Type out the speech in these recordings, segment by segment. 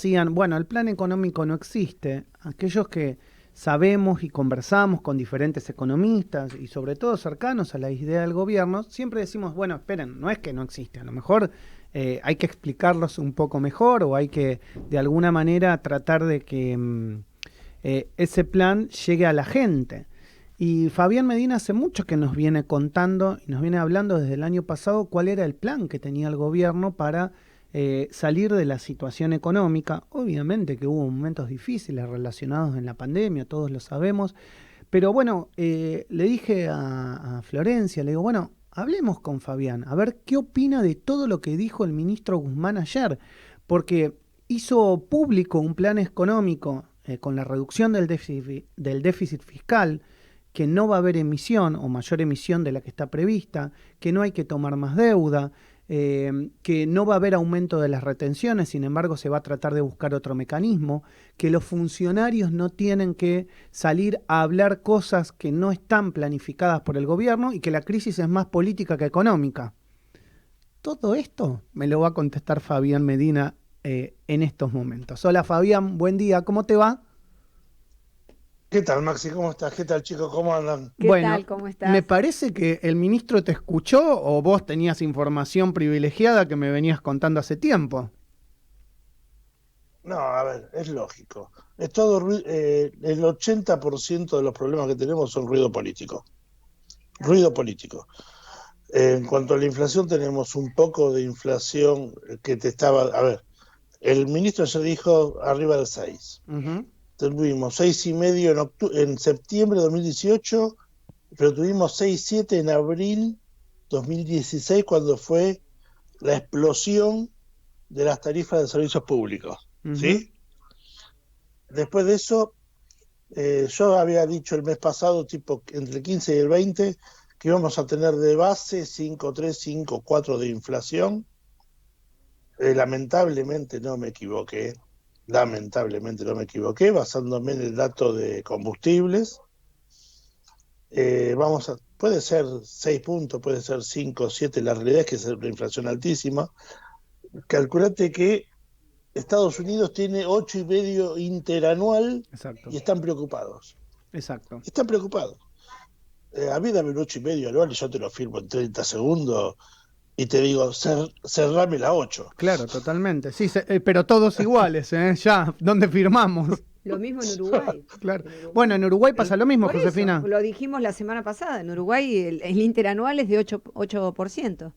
decían, bueno, el plan económico no existe, aquellos que sabemos y conversamos con diferentes economistas y sobre todo cercanos a la idea del gobierno, siempre decimos, bueno, esperen, no es que no existe, a lo mejor hay que explicarlos un poco mejor o hay que de alguna manera tratar de que ese plan llegue a la gente. Y Fabián Medina hace mucho que nos viene contando y nos viene hablando desde el año pasado cuál era el plan que tenía el gobierno para salir de la situación económica. Obviamente que hubo momentos difíciles relacionados en la pandemia, todos lo sabemos, pero bueno, le dije a Florencia, le digo, bueno, hablemos con Fabián, a ver qué opina de todo lo que dijo el ministro Guzmán ayer, porque hizo público un plan económico con la reducción del déficit fiscal, que no va a haber emisión o mayor emisión de la que está prevista, que no hay que tomar más deuda, que no va a haber aumento de las retenciones, sin embargo se va a tratar de buscar otro mecanismo, que los funcionarios no tienen que salir a hablar cosas que no están planificadas por el gobierno y que la crisis es más política que económica. Todo esto me lo va a contestar Fabián Medina en estos momentos. Hola Fabián, buen día, ¿cómo te va? ¿Qué tal, Maxi? ¿Cómo estás? ¿Qué tal, chicos? ¿Cómo andan? ¿Qué Bueno, tal? ¿Cómo me estás? parece que el ministro te escuchó o vos tenías información privilegiada que me venías contando hace tiempo. No, a ver, es lógico. Es todo el 80% de los problemas que tenemos son ruido político. Ruido político. En cuanto a la inflación, tenemos un poco de inflación que te estaba. A ver, el ministro ya dijo arriba del 6. Ujú. Tuvimos 6,5 en septiembre de 2018, pero tuvimos 6,7 en abril 2016, cuando fue la explosión de las tarifas de servicios públicos, Ujú. ¿sí? Después de eso, yo había dicho el mes pasado, tipo entre el 15 y el 20, que íbamos a tener de base 5,3, 5,4 de inflación. Lamentablemente no me equivoqué, basándome en el dato de combustibles. Puede ser 6 puntos, puede ser 5, 7, la realidad es que es una inflación altísima. Calculate que Estados Unidos tiene 8,5 interanual Exacto, y están preocupados. exacto. Están preocupados. A mí dame un 8,5 anual y yo te lo firmo en 30 segundos y te digo, cerrame la 8. Claro, totalmente. Sí, pero todos iguales, ¿eh? Ya, ¿dónde firmamos? Lo mismo en Uruguay. Claro. En Bueno, Uruguay. en Uruguay pasa lo mismo, Por eso, Josefina. lo dijimos la semana pasada. En Uruguay el interanual es de 8%.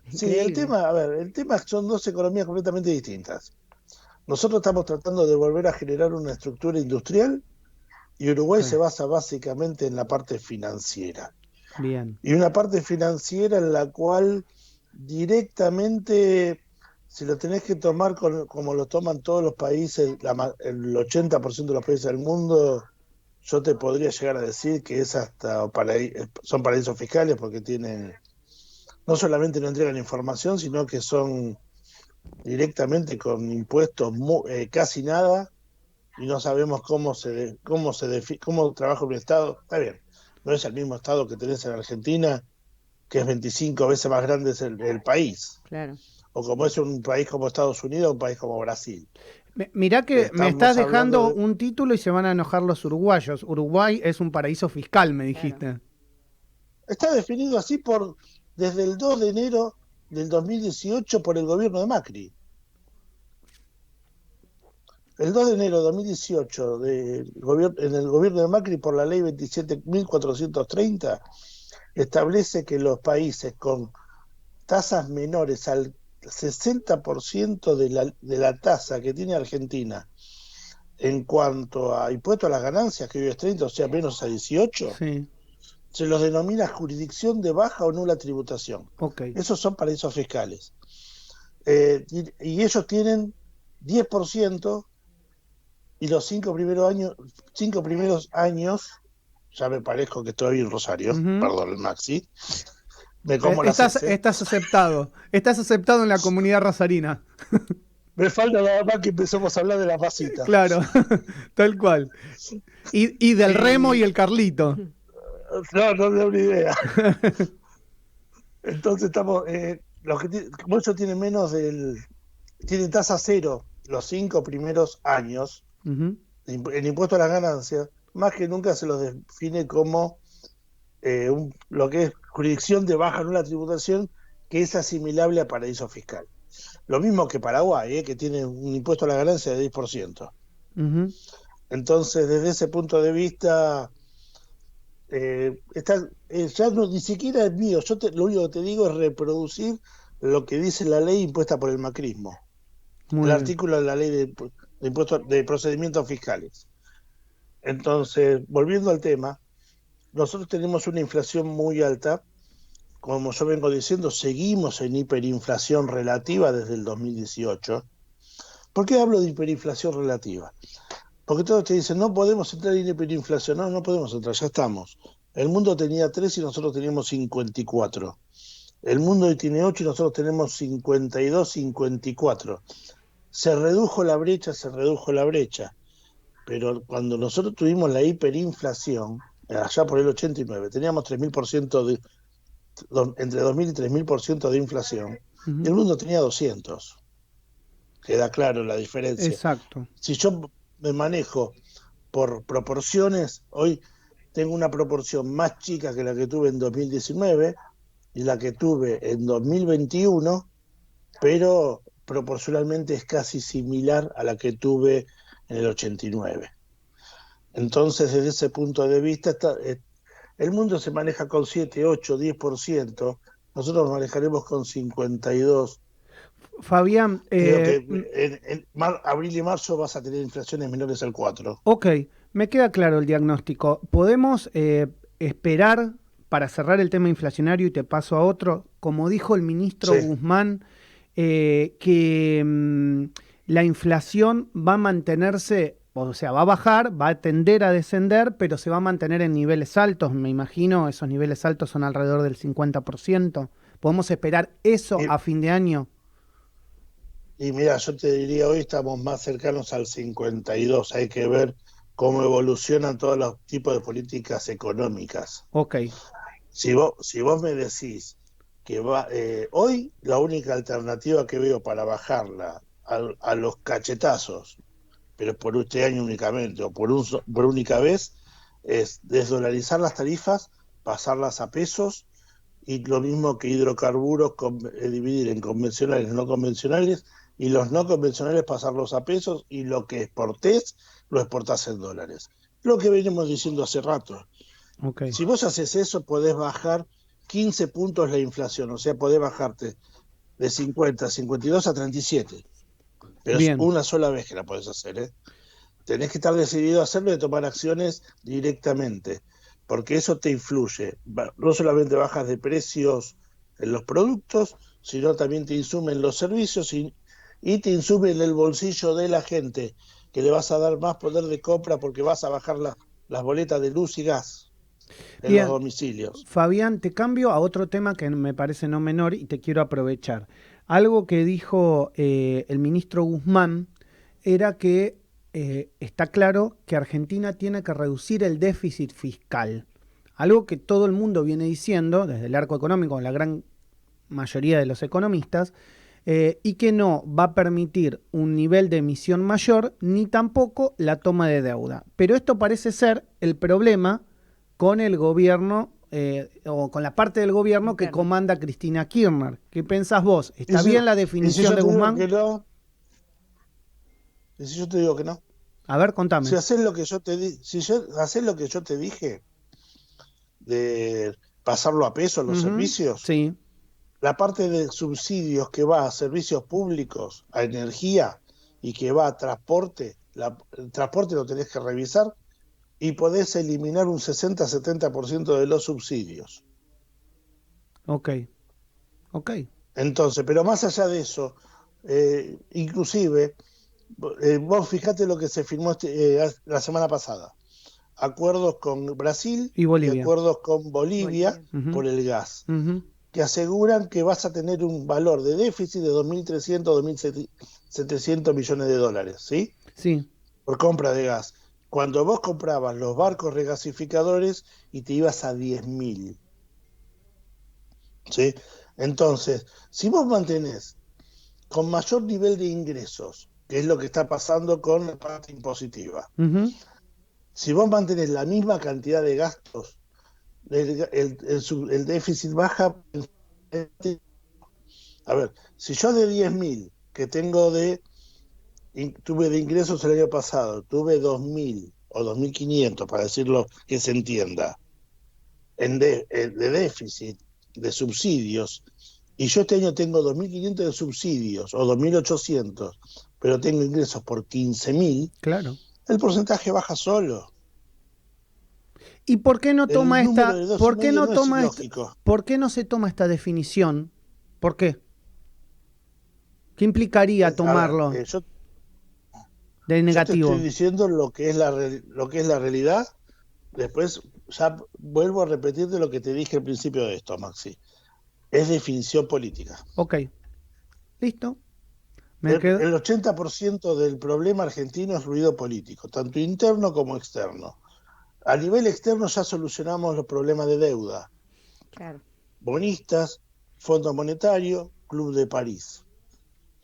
Sí, el Increíble. tema, a ver, el tema son dos economías completamente distintas. Nosotros estamos tratando de volver a generar una estructura industrial y Uruguay Sí, se basa básicamente en la parte financiera. bien. Y una parte financiera en la cual directamente, si lo tenés que tomar como lo toman todos los países, el 80% de los países del mundo, yo te podría llegar a decir que es son paraísos fiscales porque tienen, no solamente no entregan información, sino que son directamente con impuestos casi nada y no sabemos cómo trabaja un Estado. Está bien, no es el mismo Estado que tenés en Argentina, que es 25 veces más grande el país, Claro. o como es un país como Estados Unidos, un país como Brasil. Mirá que me estás Estamos hablando dejando de... un título y se van a enojar los uruguayos. Uruguay es un paraíso fiscal, me Claro. dijiste. Está definido así desde el 2 de enero del 2018 por el gobierno de Macri. El 2 de enero de 2018 en el gobierno de Macri, por la ley 27.430, establece que los países con tasas menores al 60% de la tasa que tiene Argentina en cuanto a impuesto a las ganancias, que hoy es 30, o sea, menos a 18, Sí, se los denomina jurisdicción de baja o nula tributación. ok. Esos son paraísos fiscales. Y ellos tienen 10%, y los 5 primeros años, ya me parezco que estoy en Rosario, Ujú. perdón, el Maxi, me como las Estás, S. estás aceptado. Estás aceptado en la comunidad rosarina. Me falta nada más que empecemos a hablar de la pasita. Claro, tal cual. Y del remo y Y el Carlito. no, no me da una idea. Entonces como ellos tienen tienen tasa cero los 5 primeros años, Ujú. el impuesto a las ganancias, más que nunca se lo define como lo que es jurisdicción de baja nula tributación, que es asimilable a paraíso fiscal. Lo mismo que Paraguay, que tiene un impuesto a la ganancia de 10%. Ujú. Entonces, desde ese punto de vista, ya no, ni siquiera es mío. Lo único que te digo es reproducir lo que dice la ley impuesta por el macrismo, el Muy bien. artículo de la ley de impuestos de procedimientos fiscales. Entonces, volviendo al tema, nosotros tenemos una inflación muy alta. Como yo vengo diciendo, seguimos en hiperinflación relativa desde el 2018. ¿Por qué hablo de hiperinflación relativa? Porque todos te dicen, no podemos entrar en hiperinflación. No, no podemos entrar, ya estamos. El mundo tenía 3 y nosotros teníamos 54. El mundo hoy tiene 8 y nosotros tenemos 52, 54. Se redujo la brecha, se redujo la brecha. Pero cuando nosotros tuvimos la hiperinflación, allá por el 89, teníamos 3.000% entre 2.000 y 3.000% de inflación, y Ujú. el mundo tenía 200. Queda claro la diferencia. Exacto. Si yo me manejo por proporciones, hoy tengo una proporción más chica que la que tuve en 2019 y la que tuve en 2021, pero proporcionalmente es casi similar a la que tuve en el 89. Entonces, desde ese punto de vista, el mundo se maneja con 7, 8, 10%, nosotros manejaremos con 52. Fabián, Creo que en abril y marzo vas a tener inflaciones menores al 4. ok, me queda claro el diagnóstico. ¿Podemos esperar para cerrar el tema inflacionario y te paso a otro? Como dijo el ministro Sí. Guzmán, que la inflación va a mantenerse, o sea, va a bajar, va a tender a descender, pero se va a mantener en niveles altos. Me imagino, esos niveles altos son alrededor del 50%. ¿Podemos esperar eso Y, a fin de año? y mira, yo te diría, hoy estamos más cercanos al 52. Hay que ver cómo evolucionan todos los tipos de políticas económicas. Ok, Si vos me decís que hoy la única alternativa que veo para bajarla a los cachetazos, pero por este año únicamente, o por única vez, es desdolarizar las tarifas, pasarlas a pesos, y lo mismo que hidrocarburos, dividir en convencionales y no convencionales, y los no convencionales pasarlos a pesos, y lo que exportés, lo exportás en dólares. Lo que venimos diciendo hace rato. ok. Si vos haces eso, podés bajar 15 puntos la inflación, o sea, podés bajarte de 50 a 52 a 37, pero es Bien. una sola vez que la podés hacer, ¿eh? Tenés que estar decidido a hacerlo y a tomar acciones directamente, porque eso te influye. No solamente bajas de precios en los productos, sino también te insumen los servicios y te insumen el bolsillo de la gente, que le vas a dar más poder de compra porque vas a bajar las boletas de luz y gas en los Bien, domicilios. Fabián, te cambio a otro tema que me parece no menor y te quiero aprovechar. Algo que dijo el ministro Guzmán era que está claro que Argentina tiene que reducir el déficit fiscal. Algo que todo el mundo viene diciendo, desde el arco económico, la gran mayoría de los economistas, y que no va a permitir un nivel de emisión mayor ni tampoco la toma de deuda. Pero esto parece ser el problema con el gobierno o con la parte del gobierno que Interno. comanda Cristina Kirchner. ¿Qué pensás vos? Y ¿Está si, bien la y si definición yo de te digo Guzmán? que no, y si yo te digo que no, A ver, si contame. haces lo que yo te di, haces lo que yo te dije de pasarlo a peso los Ujú, servicios, sí, la parte de subsidios que va a servicios públicos, a energía y que va a transporte, el transporte lo tenés que revisar y podés eliminar un 60-70% de los subsidios. ok, ok. Entonces, pero más allá de eso, inclusive, vos fijate lo que se firmó la semana pasada. Acuerdos con Brasil Y y Bolivia. acuerdos con Bolivia Bolivia. Ujú, por el gas, ujú, que aseguran que vas a tener un valor de déficit de 2.300, 2.700 millones de dólares, ¿sí? sí, Por compra de gas. Cuando vos comprabas los barcos regasificadores y te ibas a 10.000, ¿sí? Entonces, si vos mantenés con mayor nivel de ingresos, que es lo que está pasando con la parte impositiva. Ujú. Si vos mantenés la misma cantidad de gastos, el déficit baja. A ver, si yo de 10.000 que tuve de ingresos el año pasado, tuve 2.000 o 2.500, para decirlo que se entienda, de déficit, de subsidios, y yo este año tengo 2.500 de subsidios o 2.800, pero tengo ingresos por 15.000, Claro. el porcentaje baja solo. ¿Y por qué no El toma número esta, de dos y por qué medio no no es toma ilógico. por qué no se toma esta definición? ¿Por qué? ¿Qué implicaría A ver, tomarlo de yo te estoy negativo? diciendo lo que es la realidad. Después ya vuelvo a repetirte lo que te dije al principio de esto, Maxi. Es definición política. Ok, listo. Me El, quedo. el 80% del problema argentino es ruido político, tanto interno como externo. A nivel externo ya solucionamos los problemas de deuda. Claro. Bonistas, Fondo Monetario, Club de París.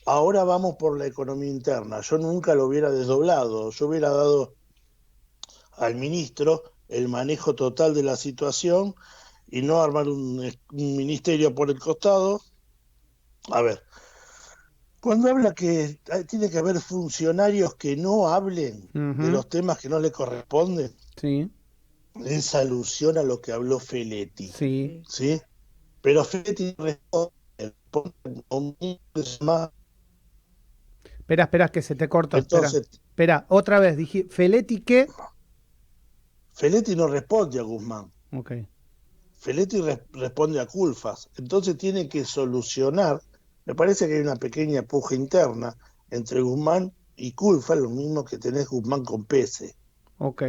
Ahora vamos por la economía interna. Yo nunca lo hubiera desdoblado. Yo hubiera dado al ministro el manejo total de la situación y no armar un ministerio por el costado. A ver, cuando habla que tiene que haber funcionarios que no hablen de Ujú. los temas que no le corresponden, Sí, es alusión a lo que habló Feletti, sí. Sí. ¿sí? Pero Feletti responde más. Espera, espera, que se te cortó. Espera. Entonces, Espera, otra vez. Dije, Feletti, ¿qué? Feletti no responde a Guzmán, Ok. Feletti responde a Culfas, entonces tiene que solucionar. Me parece que hay una pequeña puja interna entre Guzmán y Culfas, lo mismo que tenés Guzmán con Pese. Ok.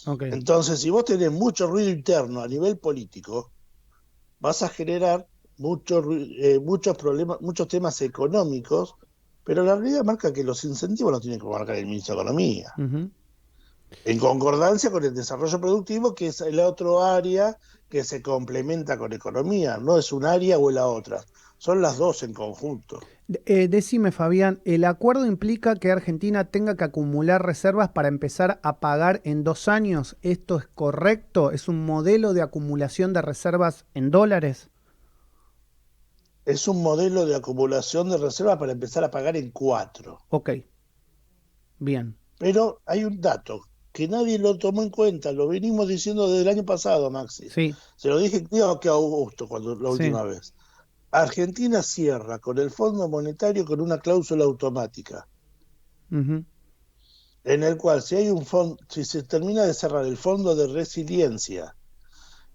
Ok. Entonces, si vos tenés mucho ruido interno a nivel político, vas a generar muchos problemas, muchos temas económicos, pero la realidad marca que los incentivos los tiene que marcar el ministro de Economía, Ujú. en concordancia con el desarrollo productivo, que es el otro área que se complementa con economía, no es un área o la otra, son las dos en conjunto. Decime, Fabián, ¿el acuerdo implica que Argentina tenga que acumular reservas para empezar a pagar en 2 años? ¿Esto es correcto? ¿Es un modelo de acumulación de reservas en dólares? Es un modelo de acumulación de reservas para empezar a pagar en 4. Ok, bien. Pero hay un dato que nadie lo tomó en cuenta, lo venimos diciendo desde el año pasado, Maxi. Sí, Se lo dije creo que a Augusto cuando la sí. última vez. Argentina cierra con el Fondo Monetario con una cláusula automática, Ujú. en el cual si se termina de cerrar el Fondo de Resiliencia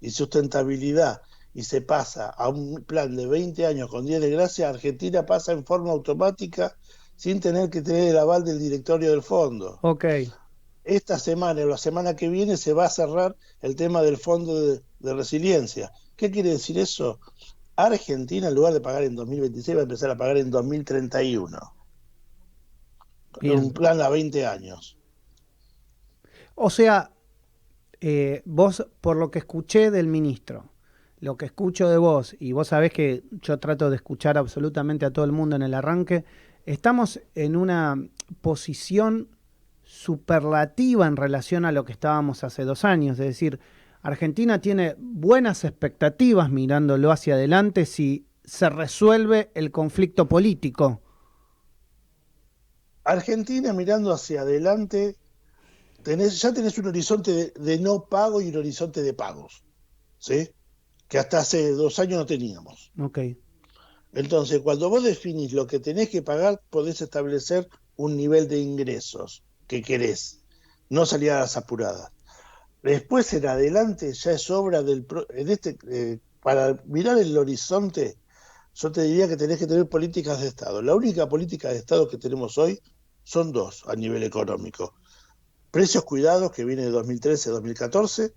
y Sustentabilidad y se pasa a un plan de 20 años con 10 de gracia, Argentina pasa en forma automática sin tener que tener el aval del directorio del fondo. Ok, Esta semana o la semana que viene se va a cerrar el tema del fondo de resiliencia. ¿Qué quiere decir eso? Argentina, en lugar de pagar en 2026, va a empezar a pagar en 2031. Un bien. plan a 20 años. O sea, vos, por lo que escuché del ministro, lo que escucho de vos, y vos sabés que yo trato de escuchar absolutamente a todo el mundo en el arranque, estamos en una posición superlativa en relación a lo que estábamos hace 2 años. Es decir, Argentina tiene buenas expectativas mirándolo hacia adelante si se resuelve el conflicto político. Argentina mirando hacia adelante, ya tenés un horizonte de no pago y un horizonte de pagos, ¿sí? Que hasta hace 2 años no teníamos. Ok, Entonces, cuando vos definís lo que tenés que pagar, podés establecer un nivel de ingresos que querés, no salir a las apuradas. Después en adelante ya es obra para mirar el horizonte, yo te diría que tenés que tener políticas de Estado. La única política de Estado que tenemos hoy son dos a nivel económico. Precios cuidados, que viene de 2013-2014,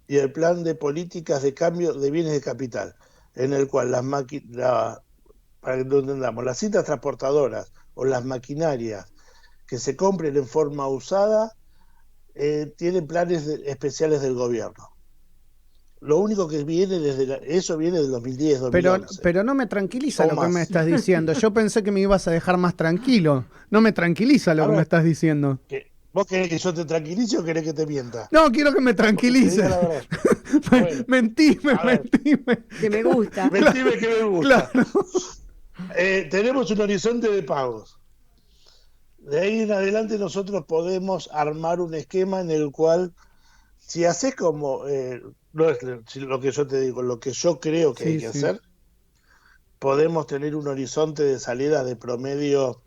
y el plan de políticas de cambio de bienes de capital, en el cual para que lo entendamos, las cintas transportadoras o las maquinarias que se compren en forma usada tienen planes especiales del gobierno. lo único que viene eso viene del 2010, Pero, 2011. pero no me tranquiliza O lo que me más. estás diciendo. Yo pensé que me ibas a dejar más tranquilo. No me tranquiliza lo A que me ver, estás diciendo. ¿vos querés que yo te tranquilice o querés que te mienta? No, quiero que me O que te diga tranquilice. la verdad. Bueno, Mentime, a ver, mentime. Que me gusta. Claro, mentime que me gusta. claro. Tenemos un horizonte de pagos. De ahí en adelante nosotros podemos armar un esquema en el cual, si haces como, no es lo que yo te digo, lo que yo creo que hay Sí, que sí. hacer, podemos tener un horizonte de salida de promedio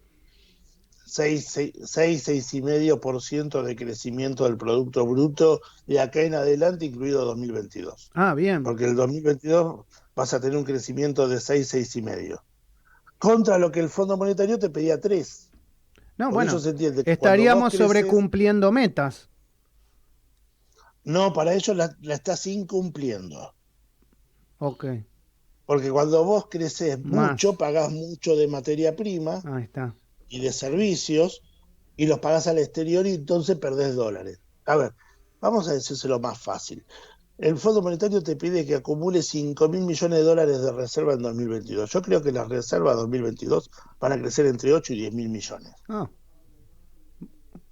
6,5% de crecimiento del Producto Bruto de acá en adelante, incluido 2022. Ah, bien. Porque el 2022 vas a tener un crecimiento de 6,5%. Contra lo que el Fondo Monetario te pedía 3. No, Porque bueno, ellos entienden que cuando vos estaríamos creces, sobrecumpliendo metas. no, para ellos la estás incumpliendo. Ok, Porque cuando vos creces mucho, más. pagás mucho de materia prima Ahí está. y de servicios y los pagás al exterior y entonces perdés dólares. A ver, vamos a decírselo más fácil. El Fondo Monetario te pide que acumule 5.000 millones de dólares de reserva en 2022. Yo creo que las reservas 2022 van a crecer entre 8 y 10.000 millones. Ah,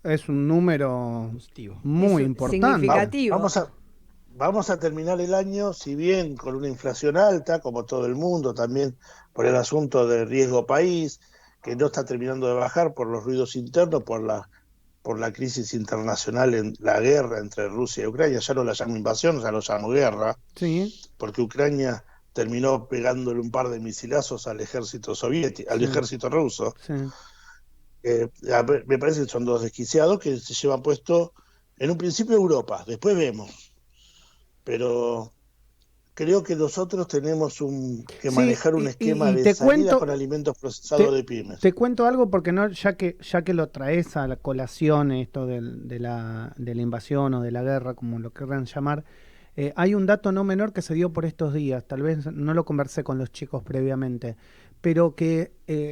es un número Positivo. muy Es importante. significativo. Vamos a terminar el año, si bien con una inflación alta, como todo el mundo, también por el asunto de riesgo país, que no está terminando de bajar por los ruidos internos, por la crisis internacional en la guerra entre Rusia y Ucrania. Ya no la llamo invasión, ya lo llamo guerra, Sí, porque Ucrania terminó pegándole un par de misilazos al ejército soviético, al sí, ejército ruso. sí. Me parece que son dos desquiciados que se llevan puesto en un principio Europa, después vemos. Pero creo que nosotros tenemos que Sí, manejar un esquema y de te salida cuento, con alimentos procesados te, de pymes. te cuento algo porque no, ya que lo traes a la colación, esto de la invasión o de la guerra, como lo querrán llamar, hay un dato no menor que se dio por estos días, tal vez no lo conversé con los chicos previamente, pero que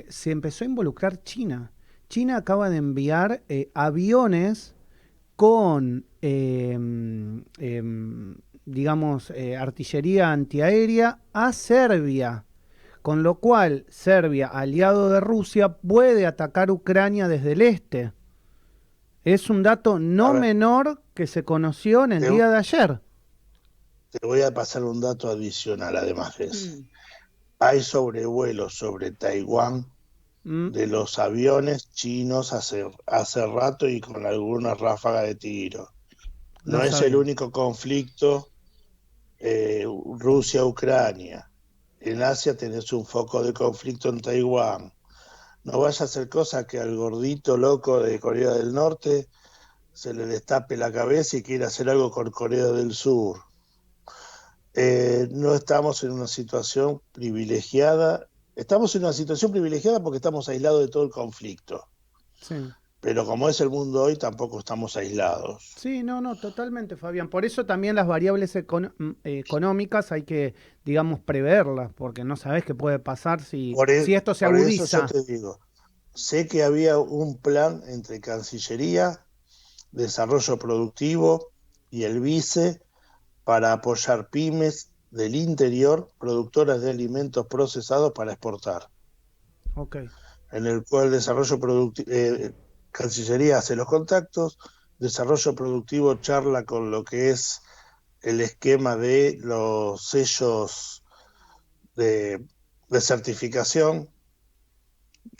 se empezó a involucrar China. China acaba de enviar aviones con, digamos, artillería antiaérea a Serbia, con lo cual Serbia, aliado de Rusia, puede atacar Ucrania desde el este. Es un dato A no ver, menor que se conoció en el te, día de ayer. te voy a pasar un dato adicional, además de ese. Mm. Hay sobrevuelos sobre Taiwán Mm, de los aviones chinos hace rato y con alguna ráfaga de tiro. no No es el sabía. único conflicto Rusia-Ucrania. En Asia tenés un foco de conflicto en Taiwán. No vaya a ser cosa que al gordito loco de Corea del Norte se le destape la cabeza y quiera hacer algo con Corea del Sur. No estamos en una situación privilegiada. Estamos en una situación privilegiada porque estamos aislados de todo el conflicto. Sí. Pero como es el mundo hoy, tampoco estamos aislados. Sí, no, no, totalmente, Fabián. Por eso también las variables económicas hay que, digamos, preverlas, porque no sabes qué puede pasar si esto se Por eso yo agudiza. te digo, sé que había un plan entre Cancillería, Desarrollo Productivo y el Vice para apoyar pymes del interior, productoras de alimentos procesados para exportar, Ok. en el cual Cancillería hace los contactos, Desarrollo Productivo charla con lo que es el esquema de los sellos de, de certificación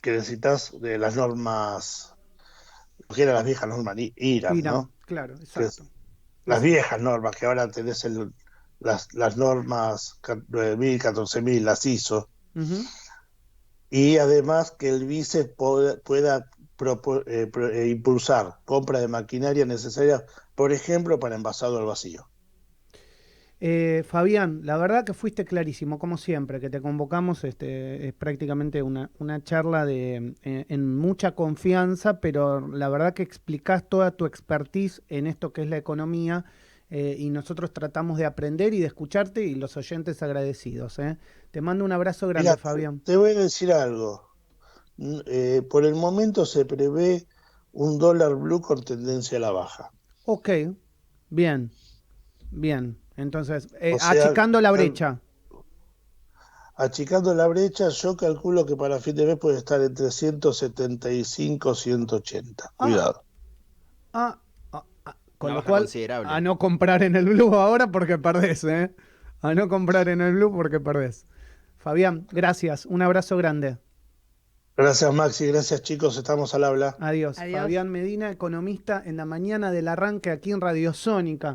que necesitas de las normas, que eran las viejas normas IRAM, Irán, ¿no? claro, Que exacto. es, las viejas normas, que ahora tenés las normas 9.000, 14.000, las ISO, Ujú. y además que el vice pueda impulsar compra de maquinaria necesaria, por ejemplo, para envasado al vacío. Fabián, la verdad que fuiste clarísimo, como siempre, que te convocamos, es prácticamente una charla en mucha confianza, pero la verdad que explicás toda tu expertise en esto que es la economía, y nosotros tratamos de aprender y de escucharte y los oyentes agradecidos. Te mando un abrazo grande, Mira, Fabián. te voy a decir algo. Por el momento se prevé un dólar blue con tendencia a la baja. Ok, bien, bien. Entonces, O sea, achicando la brecha. achicando la brecha, yo calculo que para fin de mes puede estar entre 175 y 180. Ah, Cuidado. ah, con Una lo baja cual, considerable. a no comprar en el Blue ahora porque perdés, ¿eh? A no comprar en el Blue porque perdés. Fabián, gracias. Un abrazo grande. Gracias, Maxi. Gracias, chicos. Estamos al habla. Adiós. Adiós. Fabián Medina, economista en la mañana del arranque aquí en Radio Sónica.